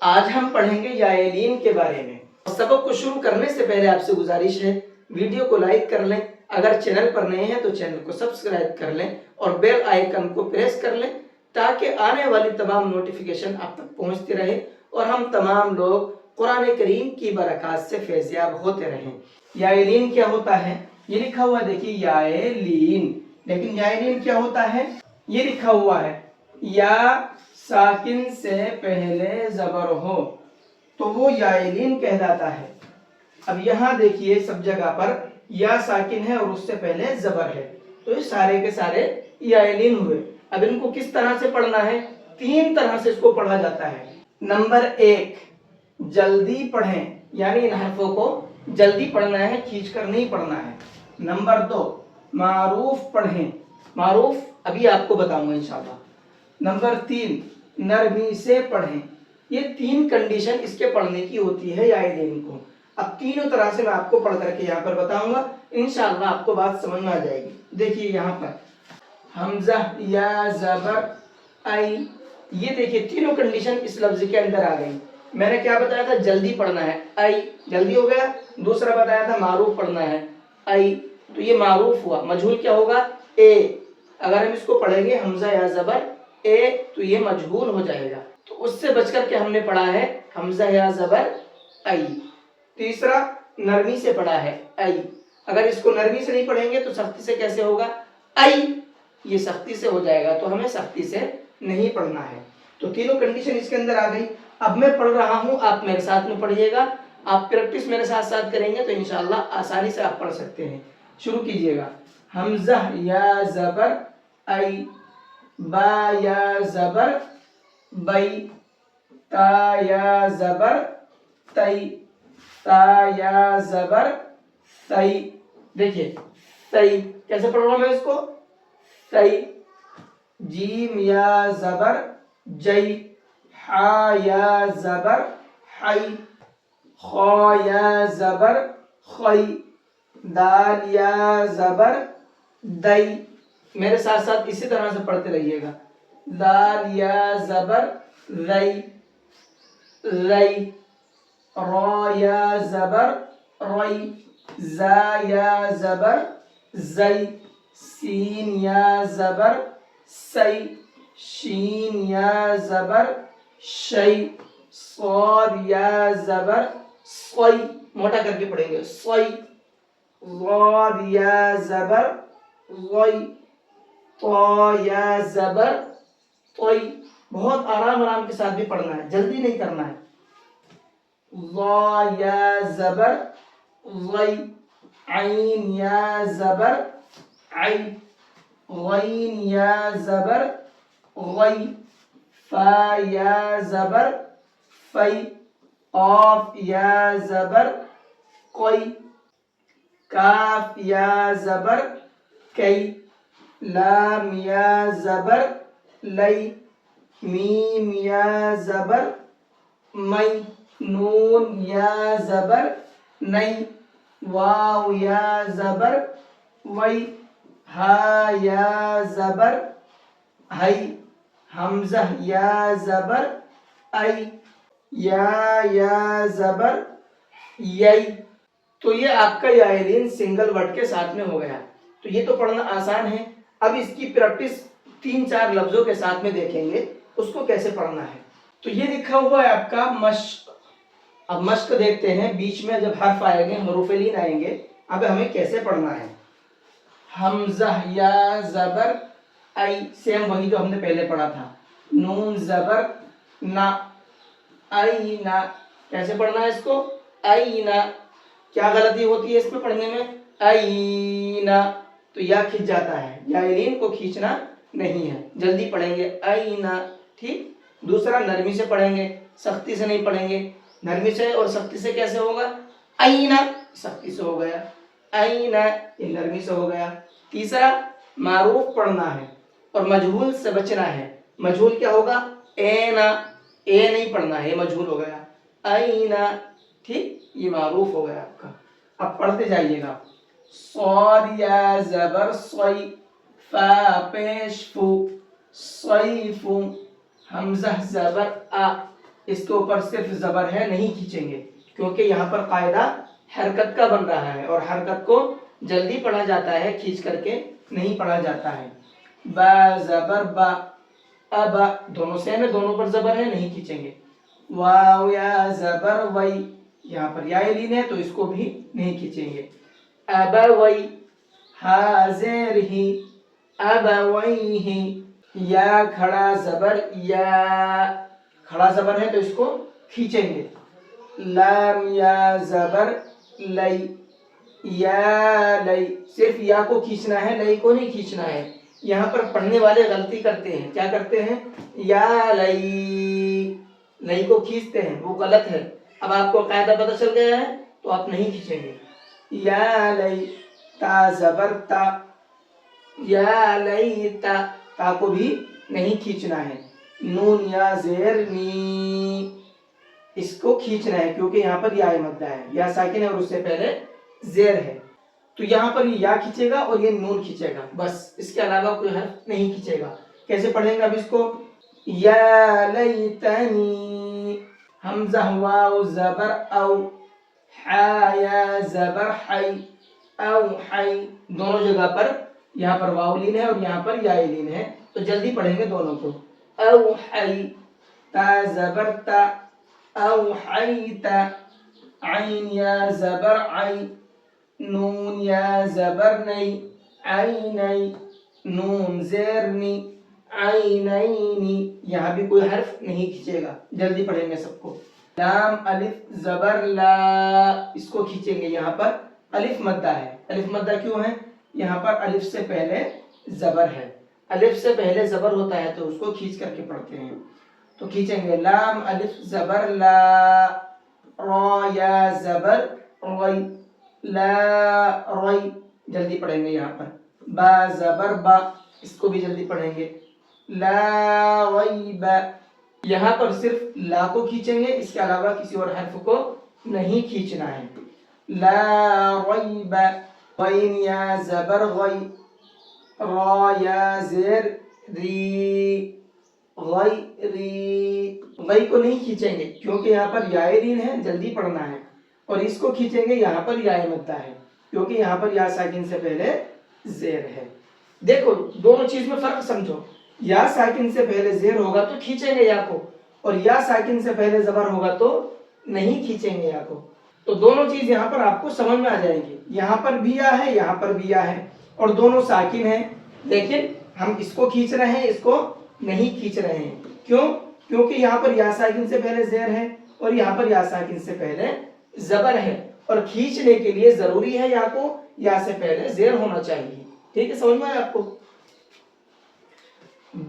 آج ہم پڑھیں گے یائلین کے بارے میں۔ سبق کو شروع کرنے سے پہلے آپ سے گزارش ہے ویڈیو کو لائک کر لیں، اگر چینل پر نئے ہیں تو چینل کو سبسکرائب کر لیں اور بیل آئیکن کو پریس کر لیں تاکہ آنے والی تمام نوٹیفیکیشن آپ تک پہنچتی رہے اور ہم تمام لوگ قرآن کریم کی برکات سے فیضیاب ہوتے رہیں۔ یائلین کیا ہوتا ہے؟ یہ لکھا ہوا دیکھیے یائلین، لیکن یائلین کیا ہوتا ہے؟ یہ لکھا ہوا ہے یا ساکن سے پہلے زبر ہو تو وہ یائلین کہلاتا ہے۔ اب یہاں دیکھیے سب جگہ پر یا ساکن ہے اور اس سے پہلے زبر ہے تو یہ سارے کے سارے یائلین ہوئے۔ اب ان کو کس طرح سے پڑھنا ہے؟ 3 طرح سے اس کو پڑھا جاتا ہے۔ نمبر 1 جلدی پڑھیں، یعنی ان حرفوں کو جلدی پڑھنا ہے، کھینچ کر نہیں پڑھنا ہے۔ نمبر 2 معروف پڑھیں، معروف ابھی آپ کو بتاؤں گا انشاءاللہ۔ نمبر 3 نرمی سے پڑھیں۔ یہ 3 کنڈیشن اس کے پڑھنے کی ہوتی ہے یائلین کو۔ اب تینوں طرح سے میں آپ کو پڑھ کر کے یہاں پر بتاؤں گا، انشاءاللہ آپ کو بات سمجھ میں آ جائے گی۔ دیکھیے یہاں پر حمزہ یا زبر ای، یہ دیکھیے تینوں کنڈیشن اس لفظ کے اندر آ گئی۔ میں نے کیا بتایا تھا؟ جلدی پڑھنا ہے، ای جلدی ہو گیا۔ دوسرا بتایا تھا معروف پڑھنا ہے، ای تو یہ معروف ہوا۔ مجہول کیا ہوگا؟ اے، اگر ہم اس کو پڑھیں گے حمزہ یا زبر اے تو یہ مجہول ہو جائے گا، تو اس سے بچ کر کے ہم نے پڑھا ہے حمزہ یا زبر ای۔ تیسرا نرمی سے پڑھا ہے ای، اگر اس کو نرمی سے نہیں پڑھیں گے تو سختی سے کیسے ہوگا؟ ای، یہ سختی سے ہو جائے گا تو ہمیں سختی سے نہیں پڑھنا ہے۔ تو تینوں کنڈیشن اس کے اندر آ گئی۔ اب میں پڑھ رہا ہوں، آپ میرے ساتھ میں پڑھیے گا، آپ پریکٹس میرے ساتھ ساتھ کریں گے تو انشاءاللہ آسانی سے آپ پڑھ سکتے ہیں۔ شروع کیجئے گا۔ حمزہ یا زبر ای، با یا زبر بئی، تا یا زبر تئی، تا یا زبر تئی۔ دیکھیے تئی کیسے پڑھ رہا ہوں میں اس کو؟ تئی۔ جیم یا زبر جئی، حا یا زبر حی، خا یا زبر خی، دال یا زبر دئی۔ میرے ساتھ ساتھ اسی طرح سے پڑھتے رہیے گا۔ دال یا زبر رئی، رئی، را یا زبر رئی، زا یا زبر زئی، سین یا زبر سی، شین یا زبر شی، صاد یا زبر صی، موٹا کر کے پڑھیں گے صی، ضاد یا زبر غی، طا یا زبر طی۔ بہت آرام آرام کے ساتھ بھی پڑھنا ہے، جلدی نہیں کرنا ہے۔ ضا یا زبر غی، عین یا زبر عی، غین یا زبر غی، فا یا زبر فی، قاف یا زبر قی، کاف یا زبر کی، لام یا زبر لی، میم یا زبر می، نون یا زبر نئی، واو یا زبر وی، ہا یا زبر ہی، حمزہ یا زبر ای، یا زبر یئی۔ تو یہ آپ کا یائلین سنگل ورڈ کے ساتھ میں ہو گیا۔ تو یہ تو پڑھنا آسان ہے۔ اب اس کی پریکٹس 3-4 لفظوں کے ساتھ میں دیکھیں گے اس کو کیسے پڑھنا ہے۔ تو یہ لکھا ہوا ہے آپ کا مشق۔ اب مشق دیکھتے ہیں، بیچ میں جب حرف آئیں گے، حروف لین آئیں گے، اب ہمیں کیسے پڑھنا ہے۔ حمزہ یا زبر ای، سیم وہی جو ہم نے پہلے پڑھا تھا۔ نون زبر نا، اینا، کیسے پڑھنا ہے اس کو؟ اینا۔ کیا غلطی ہوتی ہے اس میں پڑھنے میں؟ اینا، تو یا کھنچ جاتا ہے، یائلین کو کھینچنا نہیں ہے، جلدی پڑھیں گے اینا، ٹھیک۔ دوسرا نرمی سے پڑھیں گے، سختی سے نہیں پڑھیں گے۔ نرمی سے اور سختی سے کیسے ہوگا؟ اینا، سختی سے ہو گیا، اینا، یہ نرمی سے ہو گیا۔ تیسرا معروف پڑھنا ہے اور مجہول سے بچنا ہے۔ مجہول کیا ہوگا؟ اینا، اے نہیں پڑھنا ہے، یہ مجہول ہو گیا، اینا، ٹھیک۔ یہ معروف ہو گیا آپ کا۔ اب پڑھتے جائیے گا۔ صاد یا زبر صی، فا پیش فو، صیفو، حمزہ زبر آ، اس کے اوپر صرف زبر ہے، نہیں کھینچیں گے، کیونکہ یہاں پر قاعدہ حرکت کا بن رہا ہے اور حرکت کو جلدی پڑھا جاتا ہے، کھینچ کر کے نہیں پڑھا جاتا ہے۔ با زبر با، ابا دونوں سیم ہے، دونوں پر زبر ہے، نہیں کھینچیں گے۔ واو یا زبر وئی، یہاں پر یا لین ہے تو اس کو بھی نہیں کھینچیں گے۔ ابوئی، ہا زیر ہی، ابویہ، یا کھڑا زبر یا، کھڑا زبر ہے تو اس کو کھینچیں گے۔ لام یا زبر لئی، یا لئی، صرف یا کو کھینچنا ہے، لئی کو نہیں کھینچنا ہے۔ یہاں پر پڑھنے والے غلطی کرتے ہیں، کیا کرتے ہیں؟ یا لئی، لئی کو کھینچتے ہیں، وہ غلط ہے۔ اب آپ کو قاعدہ پتہ چل گیا ہے تو آپ نہیں کھینچیں گے۔ یا لئی، تا زبر تا، یا لئی تا، تا کو بھی نہیں کھینچنا ہے۔ نون یا زیر نی، اس کو کھینچنا ہے کیونکہ یہاں پر یا مدہ ہے، یا ساکن ہے اور اس سے پہلے زیر ہے، تو یہاں پر یہ یا کھینچے گا اور یہ نون کھینچے گا، بس اس کے علاوہ کوئی حرف نہیں کھینچے گا۔ کیسے پڑھیں گے اب اس کو؟ یا لیتنی، حمزہ واو زبر او، حا یا زبر حی، او حی، دونوں جگہ پر یہاں پر واو لین ہے اور یہاں پر یا لین ہے، تو جلدی پڑھیں گے دونوں کو۔ او حی، تا زبر تا، او حیتا، عین یا زبر عی، نون یا زبر نئی، عینی، نون زیر نی، عینینی، یہاں بھی کوئی حرف نہیں کھینچے گا، جلدی پڑھیں گے سب کو۔ لام الف زبر لا، اس کو کھینچیں گے، یہاں پر الف مدہ ہے۔ الف مدہ کیوں ہے؟ یہاں پر الف سے پہلے زبر ہے، الف سے پہلے زبر ہوتا ہے تو اس کو کھینچ کر کے پڑھتے ہیں، تو کھینچیں گے۔ لام الف زبر لا، را یا زبر ری، لا ری، جلدی پڑھیں گے یہاں پر۔ با زبر با، اس کو بھی جلدی پڑھیں گے۔ لا ریب، یہاں پر صرف لا کو کھینچیں گے، اس کے علاوہ کسی اور حرف کو نہیں کھینچنا ہے۔ لا ریب، غین یا زبر غی، را یا زیر ری، غیری، غی کو نہیں کھینچیں گے کیونکہ یہاں پر یا لین ہے، جلدی پڑھنا ہے، اور اس کو کھینچیں گے، یہاں پر یا مدہ ہے کیونکہ یہاں پر یا ساکن سے پہلے زیر ہے۔ دیکھو دونوں چیز میں فرق سمجھو، یا ساکن سے پہلے زیر ہوگا تو کھینچیں گے یا کو، اور یا ساکن سے پہلے زبر ہوگا تو نہیں کھینچیں گے یا کو، تو دونوں چیز یہاں پر آپ کو سمجھ میں آ جائے گی۔ یہاں پر بھی یا ہے، یہاں پر بھی یا ہے، اور دونوں ساکن ہیں، لیکن ہم اس کو کھینچ رہے ہیں، اس کو نہیں کھینچ رہے ہیں۔ کیوں؟ کیونکہ یہاں پر یا ساکن سے پہلے زیر ہے اور یہاں پر یا ساکن سے پہلے زبر ہے، اور کھینچنے کے لیے ضروری ہے یا کو یا سے پہلے زیر ہونا چاہیے۔ ٹھیک ہے، سمجھ میں آیا آپ کو؟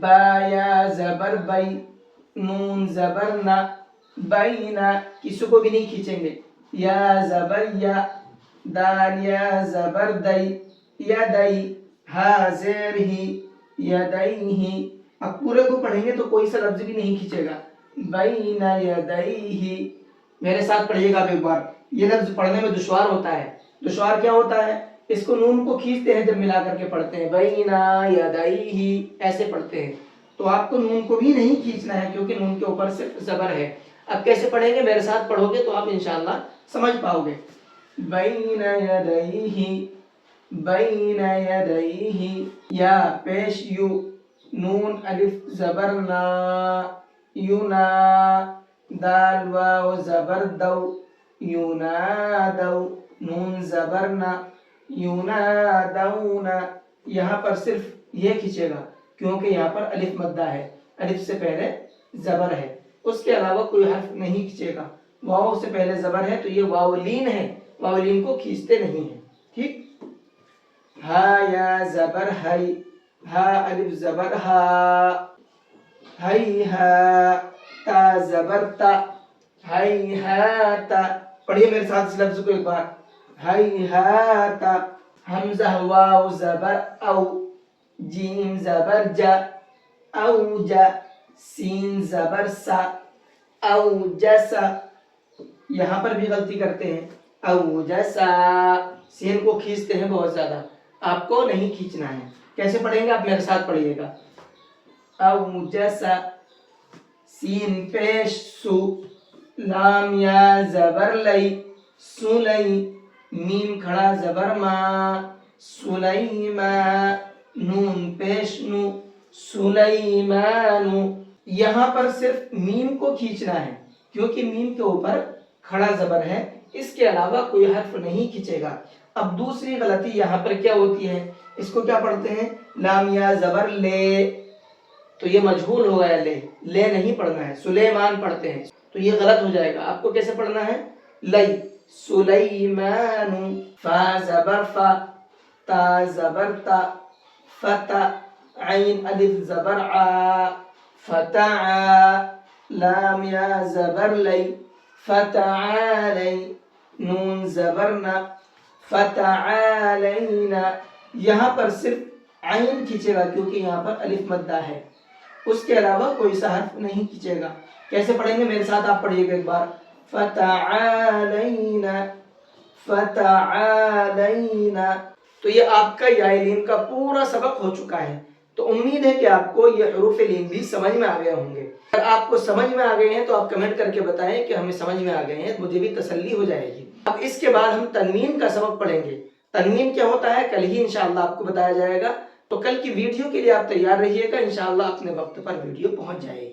با یا زبر بئی، نون زبر نا، بینا، کسی کو بھی نہیں کھینچیں گے۔ یا زبر یا، دال یا زبر دئی، یا دئی، ہا زیر ہی، یدیہ، اب پورے کو پڑھیں گے تو کوئی سا لفظ بھی نہیں کھینچے گا۔ بین یدیہ، میرے ساتھ پڑھیے گا اب ایک بار، یہ لفظ پڑھنے میں دشوار ہوتا ہے۔ دشوار کیا ہوتا ہے؟ اس کو نون کو کھینچتے ہیں جب ملا کر کے پڑھتے ہیں، بین یدیہ ایسے پڑھتے ہیں، تو آپ کو نون کو بھی نہیں کھینچنا ہے کیونکہ نون کے اوپر صرف زبر ہے۔ اب کیسے پڑھیں گے؟ میرے ساتھ پڑھو گے تو آپ انشاءاللہ سمجھ پاؤ گے۔ بین یدیہ، بین یدیہ، یا پیش یو، نون الف زبر نا، یونا، دال واو زبر دو، یونادو، نون زبر نا، یونادونا، یہاں پر صرف یہ کھینچے گا کیونکہ یہاں پر الف مدہ ہے، الف سے پہلے زبر ہے، اس کے علاوہ کوئی حرف نہیں کھینچے گا۔ واو سے پہلے زبر ہے تو یہ واو لین ہے، واو لین کو کھینچتے نہیں ہیں۔ ٹھیک؟ ہا یا زبر ہئی، ہا الف زبر ہا، ہئی ہا، تا زبر تا، ہئی ہا تا، پڑھیے میرے ساتھ اس لفظ کو ایک بار، ہئی ہا تا، حمزہ واو زبر او، جیم زبر جا، او جا، سین زبر سا، او جسا، یہاں پر بھی غلطی کرتے ہیں، او جسا، سین کو کھینچتے ہیں بہت زیادہ، آپ کو نہیں کھینچنا ہے۔ کیسے پڑھیں گے؟ آپ میرے ساتھ پڑھیے گا۔ او جسا، سین پیش سو، لام یا زبر لئی سلئی، میم کھڑا زبر ما سلیما، نون پیش نو سلیمانو۔ یہاں پر صرف میم کو کھینچنا ہے کیونکہ میم کے اوپر کھڑا زبر ہے، اس کے علاوہ کوئی حرف نہیں کھینچے گا۔ اب دوسری غلطی یہاں پر کیا ہوتی ہے، اس کو کیا پڑھتے ہیں، لام یا زبر لے، تو یہ مجہول ہو گیا، لے نہیں پڑھنا ہے، سلیمان پڑھتے ہیں، تو یہ غلط ہو جائے گا۔ آپ کو کیسے پڑھنا ہے، لئی سلیمان، فا زبر فا، تا زبر تا، فتا، عین الف زبر ع، فتع، لام یا زبر لئی فتعالی، نون زبر نا فتعالینا۔ یہاں پر صرف عین کھینچے گا کیونکہ یہاں پر الف مدہ ہے، اس کے علاوہ کوئی سا حرف نہیں کھینچے گا۔ کیسے پڑھیں گے، میرے ساتھ آپ پڑھیے گا ایک بار، فتعالینا فتعالینا۔ تو یہ آپ کا یا لین کا پورا سبق ہو چکا ہے، تو امید ہے کہ آپ کو یہ حروف لین بھی سمجھ میں آ گئے ہوں گے۔ اگر آپ کو سمجھ میں آ گئے ہیں تو آپ کمنٹ کر کے بتائیں کہ ہمیں سمجھ میں آ گئے ہیں، مجھے بھی تسلی ہو جائے گی۔ اب اس کے بعد ہم تنوین کا سبق پڑھیں گے۔ تنوین کیا ہوتا ہے کل ہی انشاءاللہ آپ کو بتایا جائے گا، تو کل کی ویڈیو کے لیے آپ تیار رہیے گا، انشاءاللہ اپنے وقت پر ویڈیو پہنچ جائے گی۔